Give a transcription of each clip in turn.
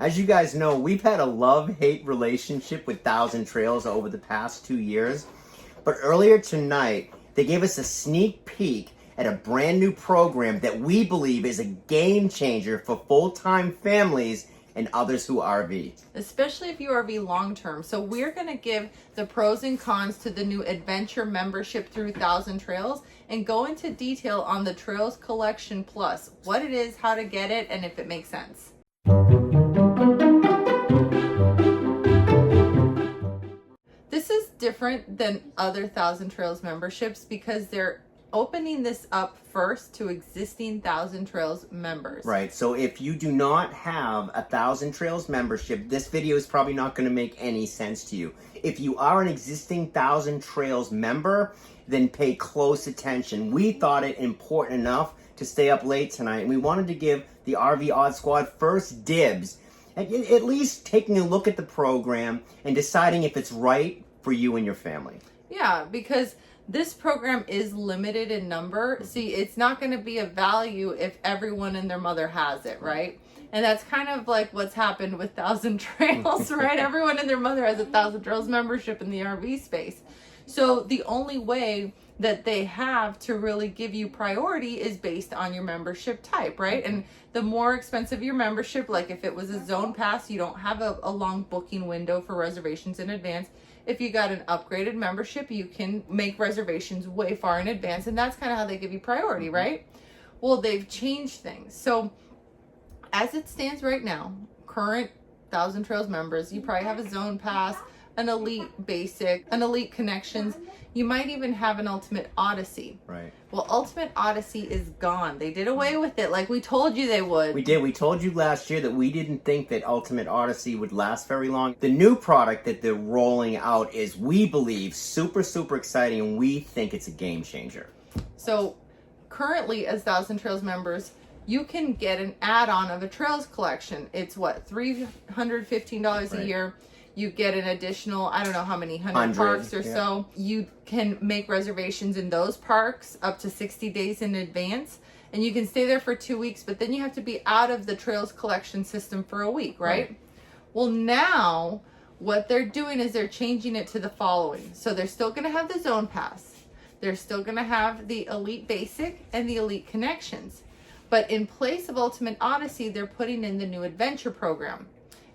As you guys know, we've had a love-hate relationship with Thousand Trails over the past 2 years. But earlier tonight, they gave us a sneak peek at a brand new program that we believe is a game changer for full-time families and others who RV. Especially if you RV long-term. So we're going to give the pros and cons to the new adventure membership through Thousand Trails and go into detail on the Trails Collection Plus, what it is, how to get it, and if it makes sense. This is different than other Thousand Trails memberships because they're opening this up first to existing Thousand Trails members. Right, so if you do not have a Thousand Trails membership, this video is probably not going to make any sense to you. If you are an existing Thousand Trails member, then pay close attention. We thought it important enough to stay up late tonight, and we wanted to give the RV Odd Squad first dibs at least taking a look at the program and deciding if it's right for you and your family. Yeah, because this program is limited in number. See, it's not going to be a value if everyone and their mother has it, right? And that's kind of like what's happened with Thousand Trails, right? Everyone and their mother has a Thousand Trails membership in the RV space. So the only way that they have to really give you priority is based on your membership type, right? And the more expensive your membership, like if it was a zone pass, you don't have a long booking window for reservations in advance. If you got an upgraded membership, you can make reservations way far in advance, and that's kind of how they give you priority, right? Well, they've changed things. So as it stands right now, current Thousand Trails members, you probably have a zone pass, an elite basic, an elite connections. You might even have an Ultimate Odyssey. Right. Well, Ultimate Odyssey is gone. They did away with it like we told you they would. We did. We told you last year that we didn't think that Ultimate Odyssey would last very long. The new product that they're rolling out is, we believe, super, super exciting, and we think it's a game changer. So currently, as Thousand Trails members, you can get an add-on of a Trails collection. It's what, $315 a year. You get an additional, I don't know how many, 100 parks or so. You can make reservations in those parks up to 60 days in advance. And you can stay there for 2 weeks, but then you have to be out of the Trails collection system for a week, right? Well, now what they're doing is they're changing it to the following. So they're still going to have the Zone Pass. They're still going to have the Elite Basic and the Elite Connections. But in place of Ultimate Odyssey, they're putting in the new Adventure program.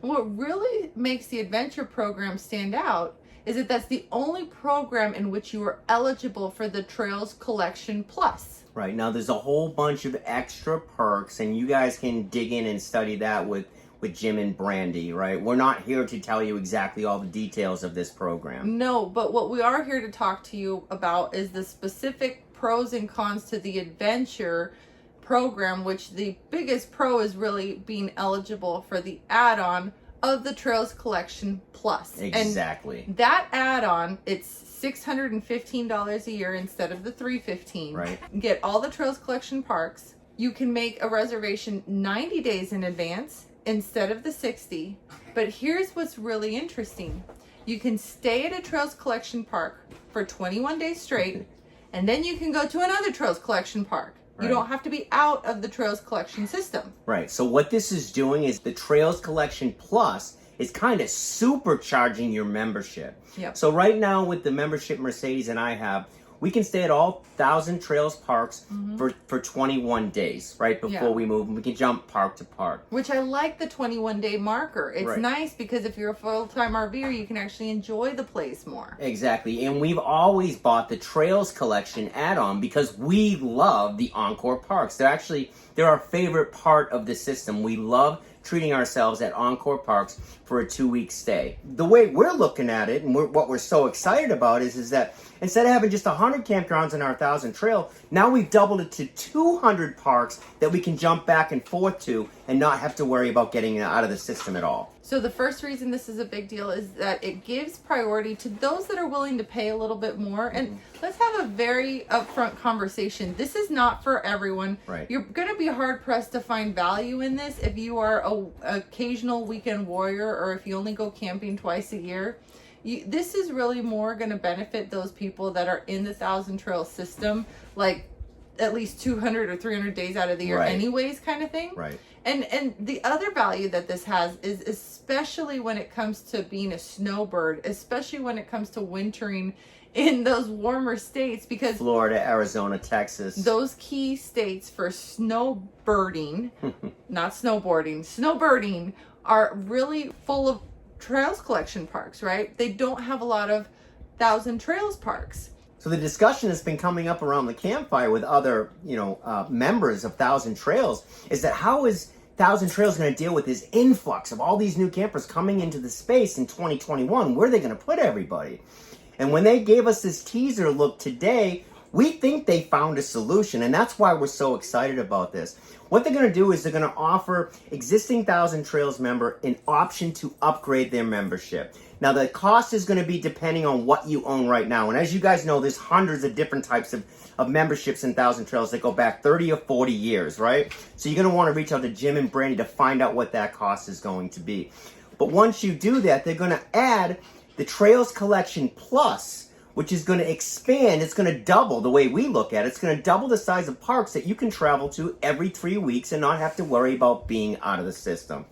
And what really makes the Adventure program stand out is that that's the only program in which you are eligible for the Trails Collection Plus. Right. Now, there's a whole bunch of extra perks, and you guys can dig in and study that with Jim and Brandy, right? We're not here to tell you exactly all the details of this program. No, but what we are here to talk to you about is the specific pros and cons to the Adventure program, which the biggest pro is really being eligible for the add-on of the Trails Collection Plus. Exactly. And that add-on, it's $615 a year instead of the $315. Right. Get all the Trails Collection parks. You can make a reservation 90 days in advance instead of the 60. But here's what's really interesting. You can stay at a Trails Collection park for 21 days straight, and then you can go to another Trails Collection park. You don't have to be out of the Trails Collection system. Right. So what this is doing is the Trails Collection Plus is kind of supercharging your membership. Yep. So right now with the membership Mercedes and I have, we can stay at all Thousand Trails parks for 21 days, right, before we move. And we can jump park to park. Which I like the 21-day marker. It's nice because if you're a full-time RVer, you can actually enjoy the place more. Exactly. And we've always bought the Trails Collection add-on because we love the Encore parks. They're our favorite part of the system. We love treating ourselves at Encore parks for a 2-week stay. The way we're looking at it, and what we're so excited about is that instead of having just 100 campgrounds in our Thousand Trail, now we've doubled it to 200 parks that we can jump back and forth to and not have to worry about getting out of the system at all. So the first reason this is a big deal is that it gives priority to those that are willing to pay a little bit more. And let's have a very upfront conversation. This is not for everyone. Right. You're going to be hard pressed to find value in this if you are a occasional weekend warrior or if you only go camping twice a year. This is really more going to benefit those people that are in the Thousand Trail system, like at least 200 or 300 days out of the year Right. anyways, kind of thing. Right. And the other value that this has is especially when it comes to being a snowbird, especially when it comes to wintering in those warmer states, because Florida, Arizona, Texas. those key states for snowbirding, not snowboarding, snowbirding are really full of trails collection parks, right? They don't have a lot of Thousand Trails parks. So the discussion that's been coming up around the campfire with other, members of Thousand Trails is that how is Thousand Trails going to deal with this influx of all these new campers coming into the space in 2021? Where are they going to put everybody? And when they gave us this teaser look today, we think they found a solution, and that's why we're so excited about this. What they're going to do is they're going to offer existing Thousand Trails member an option to upgrade their membership. Now, the cost is going to be depending on what you own right now. And as you guys know, there's hundreds of different types of memberships in Thousand Trails that go back 30 or 40 years, right? So you're going to want to reach out to Jim and Brandy to find out what that cost is going to be. But once you do that, they're going to add the Trails Collection Plus, which is going to expand. It's going to double the way we look at it. It's going to double the size of parks that you can travel to every 3 weeks and not have to worry about being out of the system.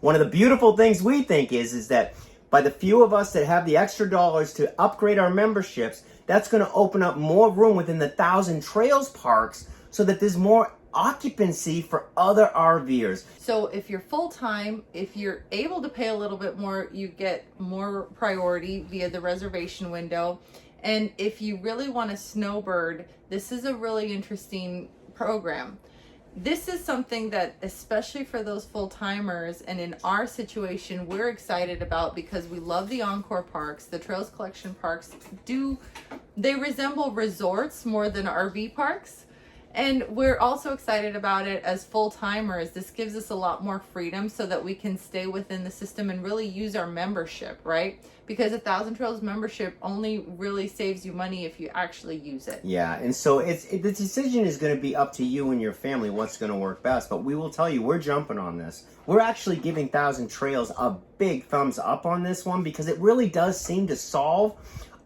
One of the beautiful things we think is that by the few of us that have the extra dollars to upgrade our memberships, that's going to open up more room within the Thousand Trails parks so that there's more occupancy for other RVers. So if you're full-time, if you're able to pay a little bit more, you get more priority via the reservation window. And if you really want a snowbird, this is a really interesting program. This is something that, especially for those full-timers and in our situation, we're excited about because we love the Encore parks. The Trails Collection parks they resemble resorts more than RV parks. And we're also excited about it as full-timers. This gives us a lot more freedom so that we can stay within the system and really use our membership, right? Because a Thousand Trails membership only really saves you money if you actually use it. Yeah, and so the decision is going to be up to you and your family what's going to work best. But we will tell you, we're jumping on this. We're actually giving Thousand Trails a big thumbs up on this one because it really does seem to solve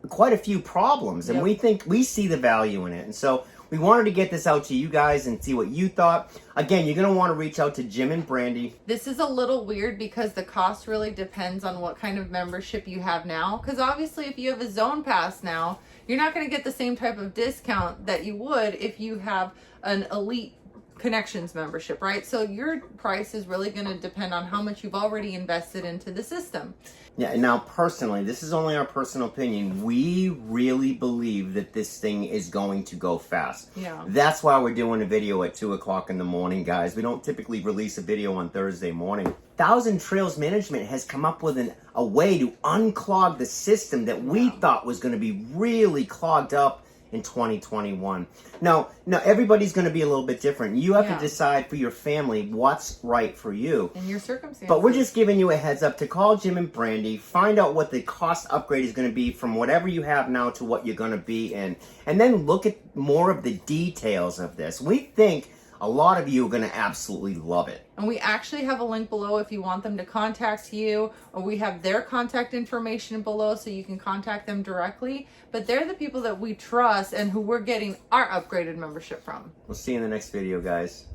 quite a few problems. And we see the value in it. And so we wanted to get this out to you guys and see what you thought. Again, you're going to want to reach out to Jim and Brandy. This is a little weird because the cost really depends on what kind of membership you have now. Because obviously if you have a zone pass now, you're not going to get the same type of discount that you would if you have an elite connections membership, right? So your price is really going to depend on how much you've already invested into the system. Yeah, and now personally, this is only our personal opinion. We really believe that this thing is going to go fast. Yeah. That's why we're doing a video at 2 o'clock in the morning, guys. We don't typically release a video on Thursday morning. Thousand Trails Management has come up with a way to unclog the system that we thought was going to be really clogged up in 2021. Now everybody's going to be a little bit different. You have to decide for your family what's right for you. In your circumstances. But we're just giving you a heads up to call Jim and Brandy, find out what the cost upgrade is going to be from whatever you have now to what you're going to be in, and then look at more of the details of this. We think a lot of you are going to absolutely love it. And we actually have a link below if you want them to contact you, or we have their contact information below so you can contact them directly. But they're the people that we trust and who we're getting our upgraded membership from. We'll see you in the next video, guys.